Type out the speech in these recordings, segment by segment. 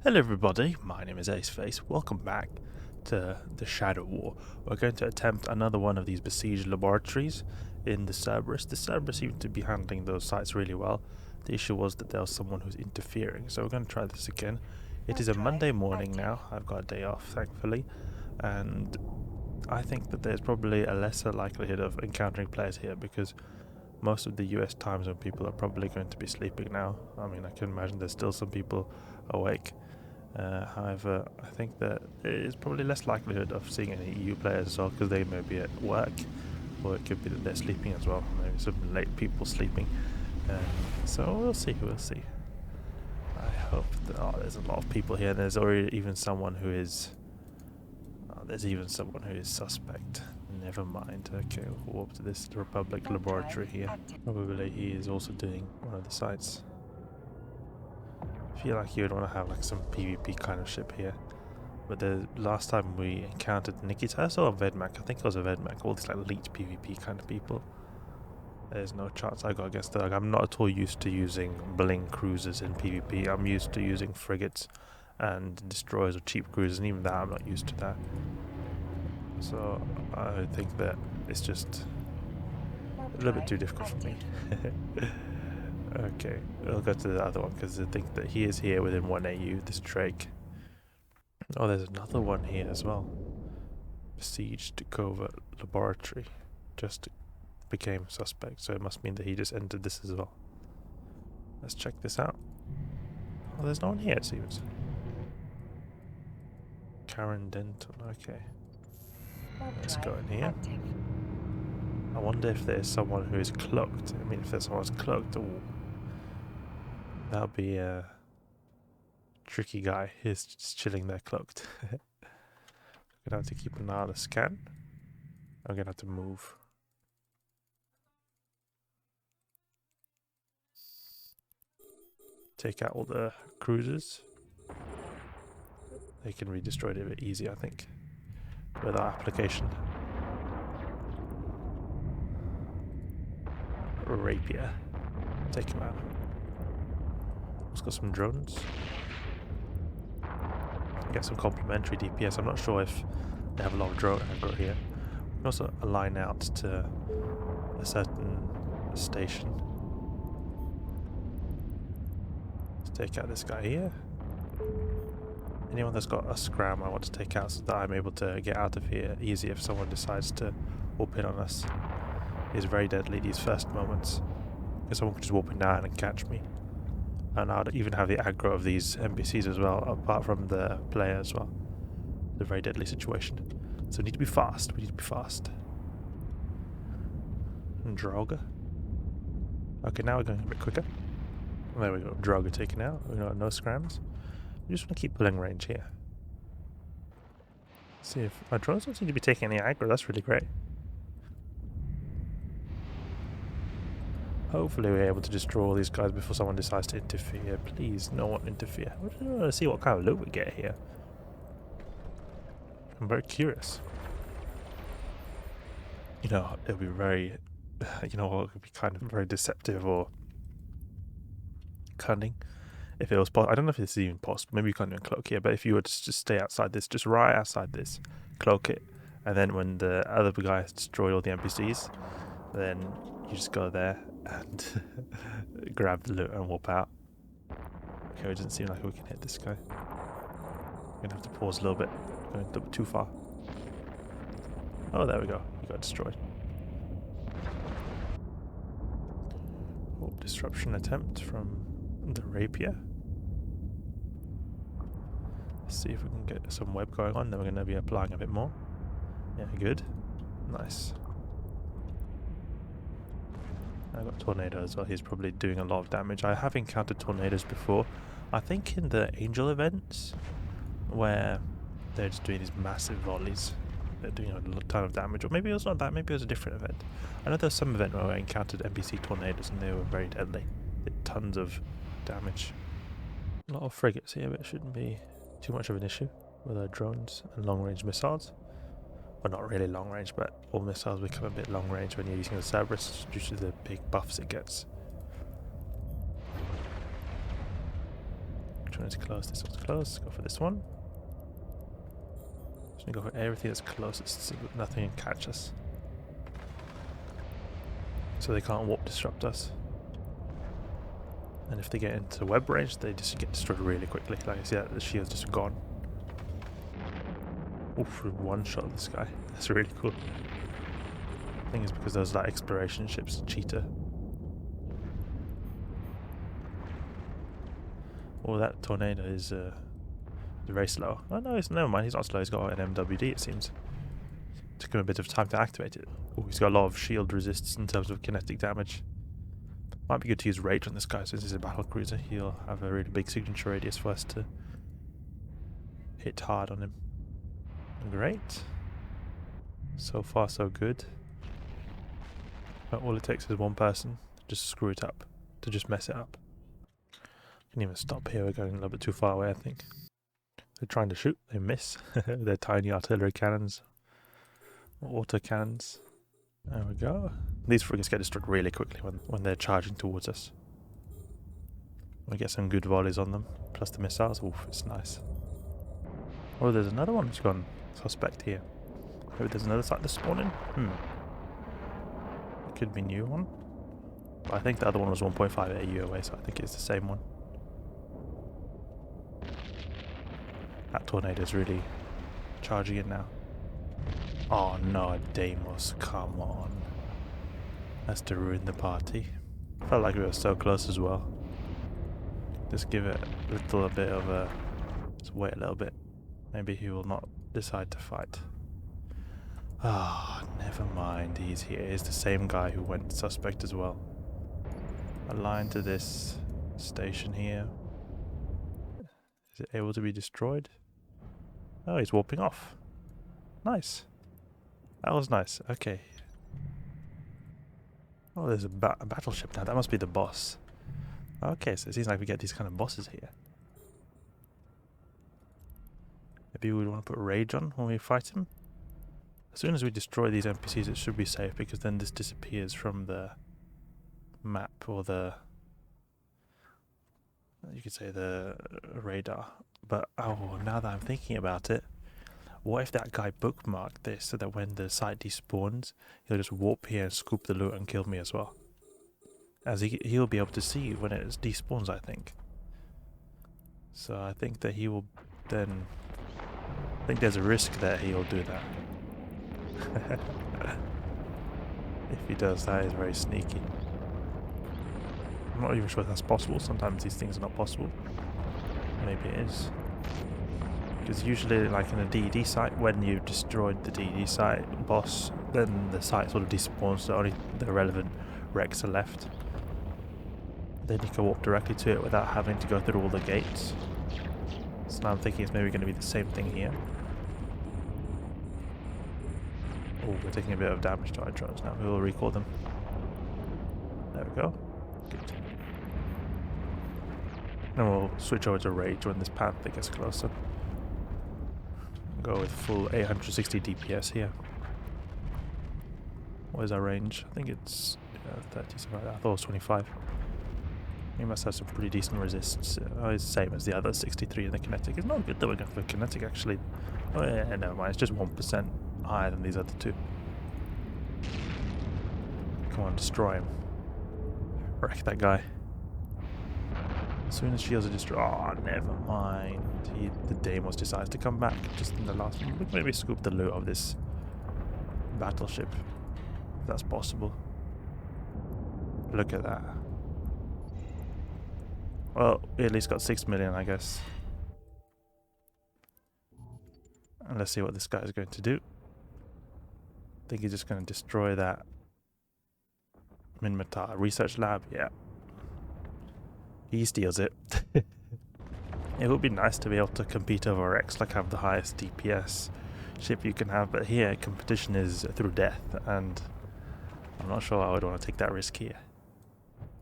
Hello everybody, my name is Aceface. Welcome back to the Shadow War. We're going to attempt another one of these besieged laboratories in the Cerberus. The Cerberus seemed to be handling those sites really well. The issue was that there was someone who's interfering, so we're going to try this again. It is a Monday morning now. I've got a day off, thankfully, and I think that there's probably a lesser likelihood of encountering players here because most of the US time zone people are probably going to be sleeping now. I mean, I can imagine there's still some people awake. However, I think that there is probably less likelihood of seeing any EU players as well because they may be at work, or it could be that they're sleeping as well. Maybe some late people sleeping. So we'll see. I hope that there's a lot of people here. There's already even someone who is. There's even someone who is suspect. Never mind. Okay, we'll walk to this Republic laboratory here. Probably he is also doing one of the sites. I feel like you would want to have like some PvP kind of ship here. But the last time we encountered Nikita, I saw a Vedmak. I think it was a Vedmak. All these like elite PvP kind of people. There's no chance I got against that. Like, I'm not at all used to using bling cruisers in PvP. I'm used to using frigates and destroyers or cheap cruisers, and even that I'm not used to that. So I think that it's just a little bit too difficult for me. Okay, we'll go to the other one because I think that he is here within 1 AU, this Drake. Oh, there's another one here as well. Besieged Covert Laboratory. Just became suspect, so it must mean that he just entered this as well. Let's check this out. Oh, there's no one here, it seems. Karen Denton, okay. Let's go in here. I wonder if there's someone who is cloaked. I mean, if there's someone who's cloaked, ooh. That'll be a tricky guy. He's just chilling there cloaked. I'm gonna have to keep an eye on the scan. I'm gonna have to move. Take out all the cruisers. They can be destroyed a bit easy, I think, with our application. Rapier. Take him out. Let's got some drones. Get some complementary DPS. I'm not sure if they have a lot of drone aggro here. We can also align out to a certain station. Let's take out this guy here. Anyone that's got a scram I want to take out so that I'm able to get out of here easy if someone decides to warp in on us. It's very deadly these first moments. Because someone could just warp in now and catch me. And I'd even have the aggro of these NPCs as well, apart from the player as well. It's a very deadly situation. So we need to be fast. And Droga. Okay, now we're going a bit quicker. There we go. Droga taken out. We got no scrams. We just want to keep pulling range here. See if our drones don't seem to be taking any aggro. That's really great. Hopefully we're able to destroy all these guys before someone decides to interfere. Please, no one interfere. I just want to see what kind of loot we get here. I'm very curious. You know, it'll be very, it would be kind of very deceptive or cunning if it was possible. I don't know if this is even possible. Maybe you can't even cloak here, but if you were to just stay outside this, just right outside this, cloak it, and then when the other guy has destroyed all the NPCs, then you just go there and grab the loot and warp out. Okay, it doesn't seem like we can hit this guy. We're gonna have to pause a little bit. Going a bit too far. Oh, there we go. He got destroyed. Oh, disruption attempt from the rapier. Let's see if we can get some web going on. Then we're going to be applying a bit more. Yeah, good. Nice. I got Tornado as well. He's probably doing a lot of damage. I have encountered tornadoes before. I think in the Angel events, where they're just doing these massive volleys. They're doing a ton of damage. Or maybe it was not that. Maybe it was a different event. I know there was some event where I encountered NPC tornadoes and they were very deadly. They did tons of damage. A lot of frigates here, but it shouldn't be too much of an issue with our drones and long-range missiles. Well, not really long range, but all missiles become a bit long range when you're using the Cerberus due to the big buffs it gets. Which one is close? This one's close. Go for this one. Just gonna go for everything that's closest so that nothing can catch us. So they can't warp disrupt us. And if they get into web range, they just get destroyed really quickly. Like I see that the shield's just gone. Oof, one shot of this guy. That's really cool. I think it's because those like exploration ships, cheater. Oh, that tornado is very slow. Oh no, never mind. He's not slow. He's got an MWD. It seems. Took him a bit of time to activate it. Oh, he's got a lot of shield resists in terms of kinetic damage. Might be good to use rage on this guy since he's a battle cruiser. He'll have a really big signature radius for us to hit hard on him. Great. So far, so good. But all it takes is one person to just screw it up, to just mess it up. Can even stop here. We're going a little bit too far away, I think. They're trying to shoot. They miss. They're tiny artillery cannons. Or auto cannons. There we go. These frigates get destroyed really quickly when they're charging towards us. We get some good volleys on them. Plus the missiles. Oof, it's nice. Oh, there's another one that's gone suspect here. Maybe there's another site that's spawning? It could be a new one. But I think the other one was 1.5 AU away, so I think it's the same one. That tornado is really charging it now. Oh no, Deimos, come on. That's to ruin the party. Felt like we were so close as well. Just give it a little bit of a... Just wait a little bit. Maybe he will not decide to fight. Ah, never mind. He's here. He's the same guy who went suspect as well. Aligned to this station here. Is it able to be destroyed? Oh, he's warping off. Nice. That was nice. Okay. Oh, there's a battleship now. That must be the boss. Okay, so it seems like we get these kind of bosses here. Maybe we would want to put rage on when we fight him. As soon as we destroy these NPCs, it should be safe because then this disappears from the map or the... You could say the radar. But, oh, now that I'm thinking about it, what if that guy bookmarked this so that when the site despawns, he'll just warp here and scoop the loot and kill me as well? As he'll be able to see when it despawns, I think. So I think that he will then... I think there's a risk that he'll do that. If he does, that is very sneaky. I'm not even sure if that's possible. Sometimes these things are not possible. Maybe it is. Because usually, like in a DED site, when you've destroyed the DED site boss, then the site sort of despawns, so only the relevant wrecks are left. Then you can walk directly to it without having to go through all the gates. So now I'm thinking it's maybe going to be the same thing here. Oh, we're taking a bit of damage to our drones now. We will recall them. There we go. Good. Then we'll switch over to rage when this panther gets closer. Go with full 860 DPS here. What is our range? I think it's 30, something like that. I thought it was 25. He must have some pretty decent resists. It's the same as the other 63 in the kinetic. It's not good that we're going for kinetic actually. Oh yeah, never mind. It's just 1% higher than these other two. Come on, destroy him. Wreck that guy. As soon as shields are destroyed... Oh, never mind. The Deimos decides to come back just in the last one. We can maybe scoop the loot of this battleship. If that's possible. Look at that. Well, we at least got 6 million, I guess. And let's see what this guy is going to do. I think he's just going to destroy that Minmatar research lab. Yeah. He steals it. It would be nice to be able to compete over X, like have the highest DPS ship you can have, but here competition is through death, and I'm not sure I would want to take that risk here.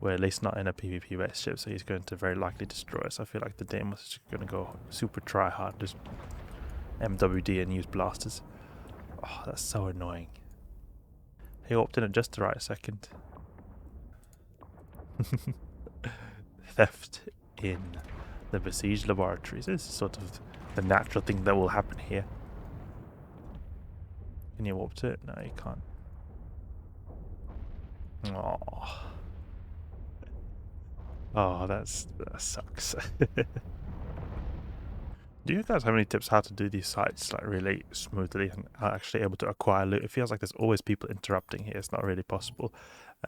We're at least not in a PvP based ship, so he's going to very likely destroy us. I feel like the Deimos is going to go super try hard, just MWD and use blasters. Oh, that's so annoying. He opted in at just the right second. Theft in the Besieged laboratories. This is sort of the natural thing that will happen here. Can you warp to it? No, you can't. Oh. Oh, that sucks. Do you guys have any tips how to do these sites like really smoothly and are actually able to acquire loot? It feels like there's always people interrupting here. It's not really possible.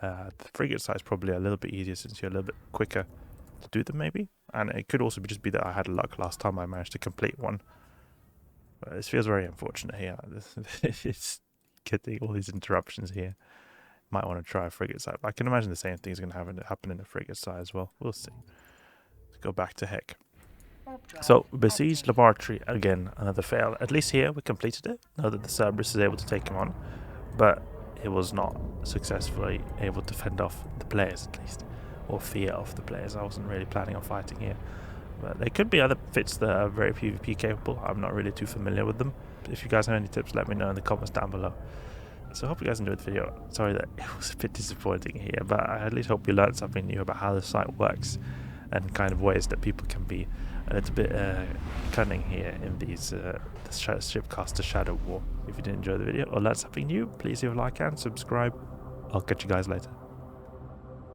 The frigate site is probably a little bit easier since you're a little bit quicker to do them maybe. And it could also just be that I had luck last time I managed to complete one. But this feels very unfortunate here. It's getting all these interruptions here. Might want to try a frigate site. But I can imagine the same thing's going to happen in the frigate site as well. We'll see. Let's go back to Heck. So, Besieged Laboratory, again, another fail. At least here, we completed it. Now that the Cerberus is able to take him on. But it was not successfully able to fend off the players, at least. Or fear off the players. I wasn't really planning on fighting here. But there could be other fits that are very PvP capable. I'm not really too familiar with them. If you guys have any tips, let me know in the comments down below. So I hope you guys enjoyed the video. Sorry that it was a bit disappointing here, but I at least hope you learned something new about how the site works and kind of ways that people can be a little bit cunning here in these Shipcaster Shadow War. If you did enjoy the video or learned something new, please leave a like and subscribe. I'll catch you guys later.